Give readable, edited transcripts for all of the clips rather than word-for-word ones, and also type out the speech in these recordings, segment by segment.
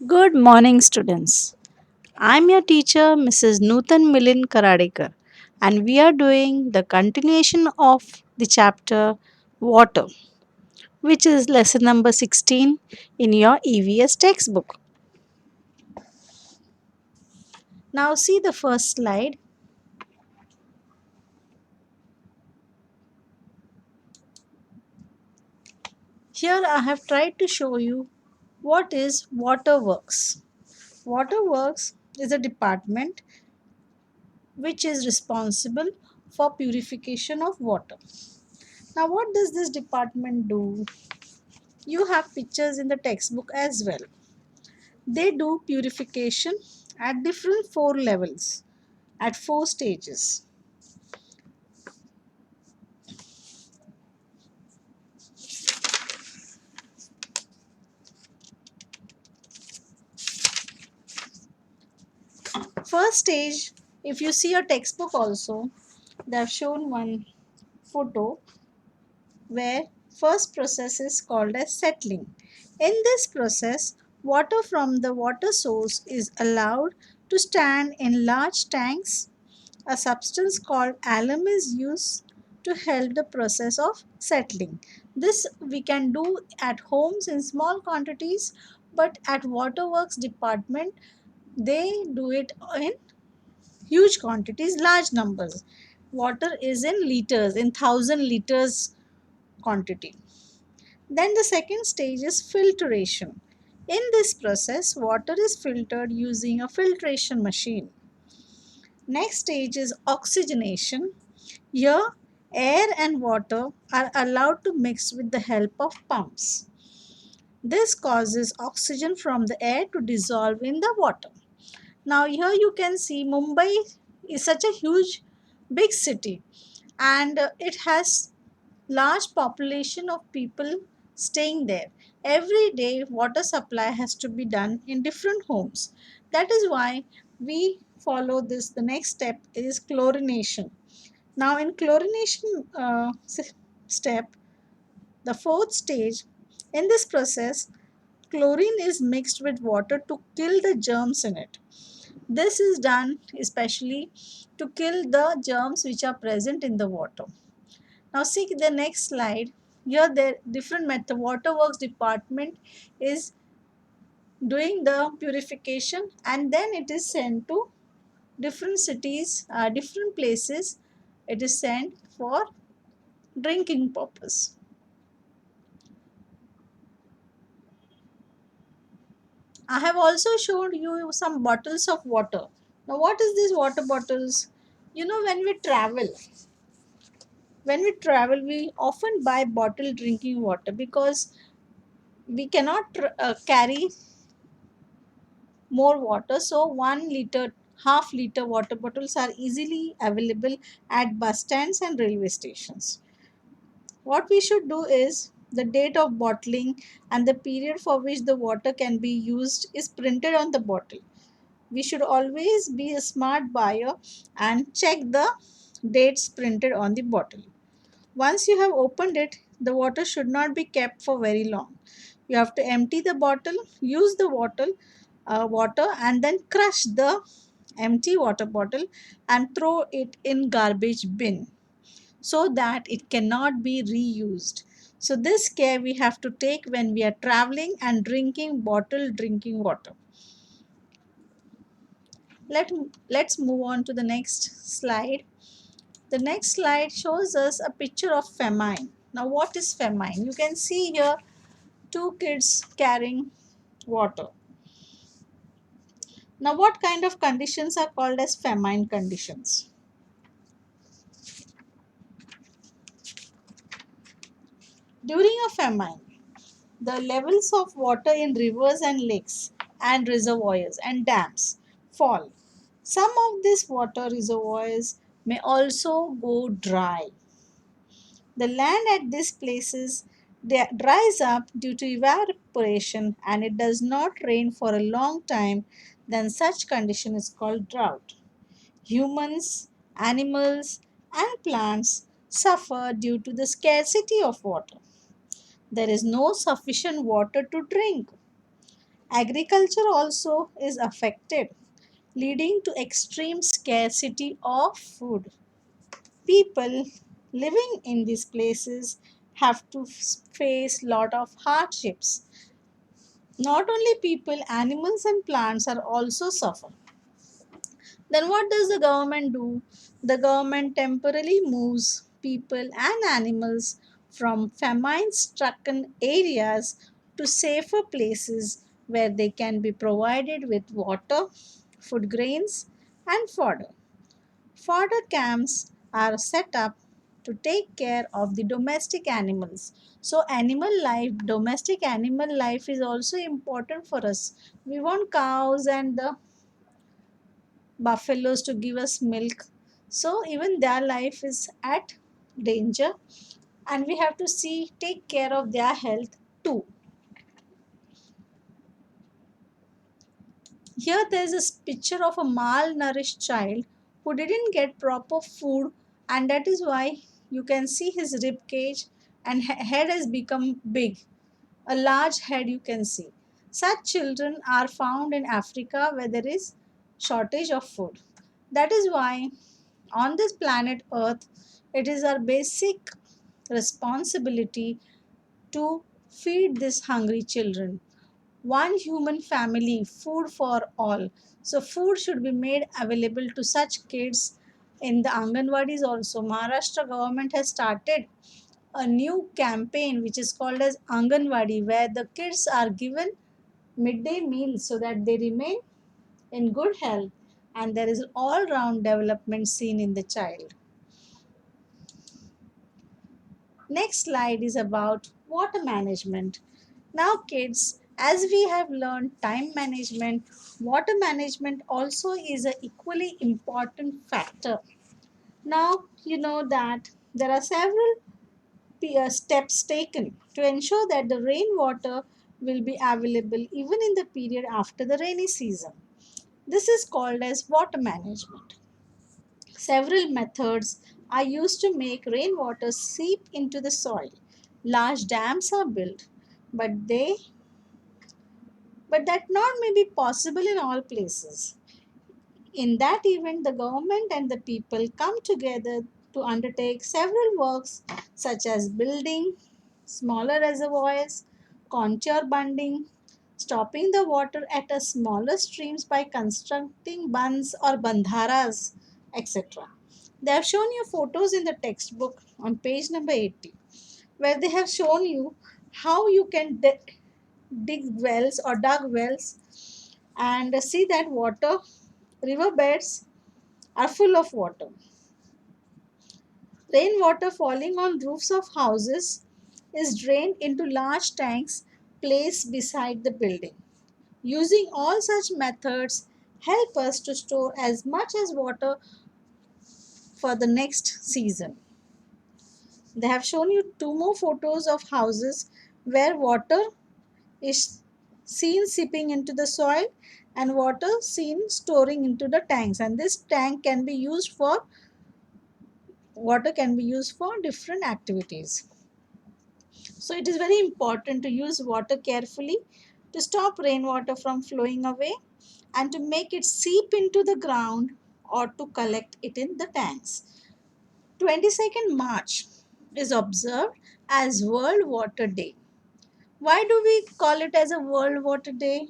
Good morning, students. I'm your teacher, Mrs. Nutan Milin Karadekar, and we are doing the continuation of the chapter Water, which is lesson number 16 in your EVS textbook. Now, see the first slide. Here, I have tried to show you what is Waterworks. Waterworks is a department which is responsible for purification of water. Now, what does this department do? You have pictures in the textbook as well. They do purification at different four levels, at four stages. First stage, if you see a textbook also, they have shown one photo where first process is called as settling. In this process, water from the water source is allowed to stand in large tanks. A substance called alum is used to help the process of settling. This we can do at homes in small quantities, but at waterworks department they do it in huge quantities, large numbers. Water is in liters, in 1,000 liters quantity. Then the second stage is filtration. In this process, water is filtered using a filtration machine. Next stage is oxygenation. Here, air and water are allowed to mix with the help of pumps. This causes oxygen from the air to dissolve in the water. Now, here you can see Mumbai is such a huge, big city, and it has large population of people staying there. Every day, water supply has to be done in different homes. That is why we follow this. The next step is chlorination. Now, in chlorination step, the fourth stage, in this process, chlorine is mixed with water to kill the germs in it. This is done especially to kill the germs which are present in the water. Now, see the next slide. Here, the different method waterworks department is doing the purification, and then it is sent to different cities, different places. It is sent for drinking purpose. I have also showed you some bottles of water. Now, what is these water bottles? You know, when we travel, we often buy bottled drinking water because we cannot carry more water. So, 1 liter, half liter water bottles are easily available at bus stands and railway stations. What we should do is the date of bottling and the period for which the water can be used is printed on the bottle. We should always be a smart buyer and check the dates printed on the bottle. Once you have opened it, the water should not be kept for very long. You have to empty the bottle, use the water, and then crush the empty water bottle and throw it in garbage bin so that it cannot be reused. So this care we have to take when we are traveling and drinking bottled drinking water. Let's move on to the next slide. The next slide shows us a picture of famine. Now, what is famine? You can see here two kids carrying water. Now, what kind of conditions are called as famine conditions? During a famine, the levels of water in rivers and lakes and reservoirs and dams fall. Some of these water reservoirs may also go dry. The land at these places dries up due to evaporation and it does not rain for a long time, then such condition is called drought. Humans, animals, and plants suffer due to the scarcity of water. There is no sufficient water to drink. Agriculture also is affected, leading to extreme scarcity of food. People living in these places have to face lot of hardships. Not only people, animals and plants are also suffer. Then what does the government do? The government temporarily moves people and animals from famine stricken areas to safer places where they can be provided with water, food grains, and fodder. Fodder camps are set up to take care of the domestic animals. So, animal life, domestic animal life is also important for us. We want cows and the buffaloes to give us milk. So, even their life is at danger, and we have to see, take care of their health too. Here there is a picture of a malnourished child who didn't get proper food, and that is why you can see his rib cage and head has become big. A large head you can see. Such children are found in Africa where there is shortage of food. That is why on this planet Earth, it is our basic responsibility to feed these hungry children. One human family, food for all. So, food should be made available to such kids in the Anganwadis also. Maharashtra government has started a new campaign which is called as Anganwadi, where the kids are given midday meals so that they remain in good health and there is all round development seen in the child. Next slide is about water management. Now, kids, as we have learned time management, water management also is an equally important factor. Now, you know that there are several steps taken to ensure that the rainwater will be available even in the period after the rainy season. This is called as water management. Several methods are used to make rainwater seep into the soil. Large dams are built, but they but that not may be possible in all places. In that event, the government and the people come together to undertake several works such as building smaller reservoirs, contour bunding, stopping the water at a smaller streams by constructing bunds or bandharas, etc. They have shown you photos in the textbook on page number 80, where they have shown you how you can dig wells or dug wells and see that water riverbeds are full of water. Rainwater falling on roofs of houses is drained into large tanks placed beside the building. Using all such methods help us to store as much as water for the next season. They have shown you two more photos of houses where water is seen seeping into the soil and water seen storing into the tanks, and this tank can be used for water can be used for different activities. So it is very important to use water carefully to stop rainwater from flowing away and to make it seep into the ground or to collect it in the tanks. 22nd March is observed as World Water Day. Why do we call it as a World Water Day?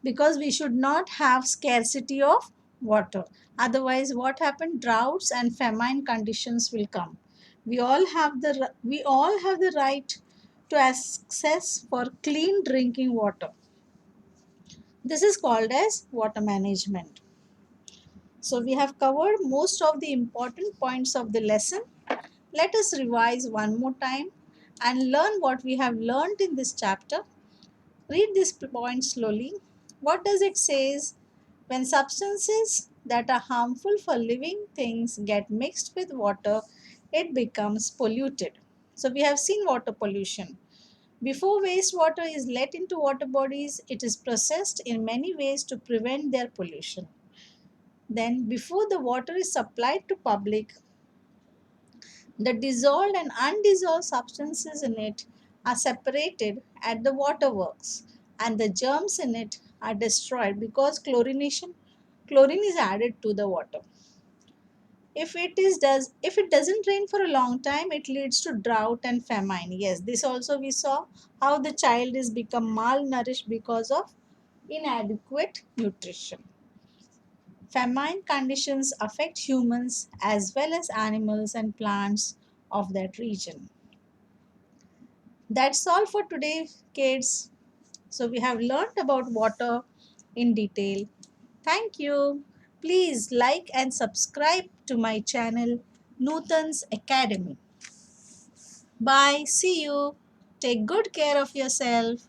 Because we should not have scarcity of water. Otherwise, what happened? Droughts and famine conditions will come. We all have the right to access for clean drinking water. This is called as water management. So we have covered most of the important points of the lesson. Let us revise one more time and learn what we have learned in this chapter. Read this point slowly. What does it say? When substances that are harmful for living things get mixed with water, it becomes polluted. So we have seen water pollution. Before wastewater is let into water bodies, it is processed in many ways to prevent their pollution. Then, before the water is supplied to public, the dissolved and undissolved substances in it are separated at the waterworks. and the germs in it are destroyed because chlorine is added to the water. If it doesn't rain for a long time, it leads to drought and famine. Yes, this also we saw how the child is become malnourished because of inadequate nutrition. Famine conditions affect humans as well as animals and plants of that region. That's all for today, kids. So we have learned about water in detail. Thank you. Please like and subscribe to my channel, Nutan's Academy. Bye. See you. Take good care of yourself.